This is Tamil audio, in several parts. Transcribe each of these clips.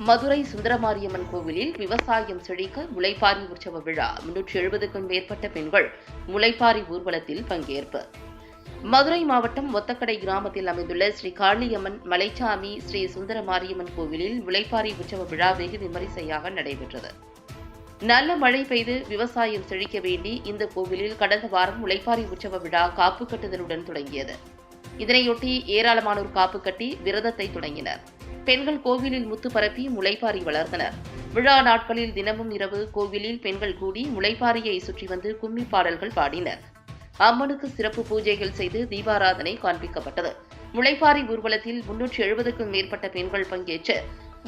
மதுரை சுந்தரமாரியம்மன் கோவிலில் விவசாயம் செழிக்க முளைப்பாரி உற்சவ விழா 370க்கும் மேற்பட்ட பெண்கள் முளைப்பாரி ஊர்வலத்தில் பங்கேற்பு. மதுரை மாவட்டம் ஒத்தக்கடை கிராமத்தில் அமைந்துள்ள ஸ்ரீ காளியம்மன் மலைச்சாமி ஸ்ரீ சுந்தரமாரியம்மன் கோவிலில் முளைப்பாரி உற்சவ விழா வெகு விமரிசையாக நடைபெற்றது. நல்ல மழை பெய்து விவசாயம் செழிக்க வேண்டி இந்த கோவிலில் கடந்த வாரம் முளைப்பாரி உற்சவ விழா காப்பு கட்டுதலுடன் தொடங்கியது. இதனையொட்டி ஏராளமானோர் காப்பு கட்டி விரதத்தை தொடங்கினர். பெண்கள் கோவிலில் முத்து பரப்பி முளைப்பாரி வளர்த்தனர். விழா நாட்களில் தினமும் இரவு கோவிலில் பெண்கள் கூடி முளைப்பாரியை சுற்றி வந்து கும்மி பாடல்கள் பாடினர். அம்மனுக்கு சிறப்பு பூஜைகள் செய்து தீபாராதனை காண்பிக்கப்பட்டது. முளைப்பாரி ஊர்வலத்தில் 370க்கும் மேற்பட்ட பெண்கள் பங்கேற்று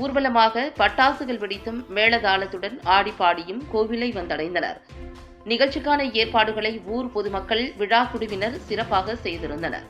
ஊர்வலமாக பட்டாசுகள் வெடித்தும் மேளதாளத்துடன் ஆடி பாடியும் கோவிலை வந்தடைந்தனர். நிகழ்ச்சிக்கான ஏற்பாடுகளை ஊர் பொதுமக்கள், விழா குழுவினர் சிறப்பாக செய்திருந்தனர்.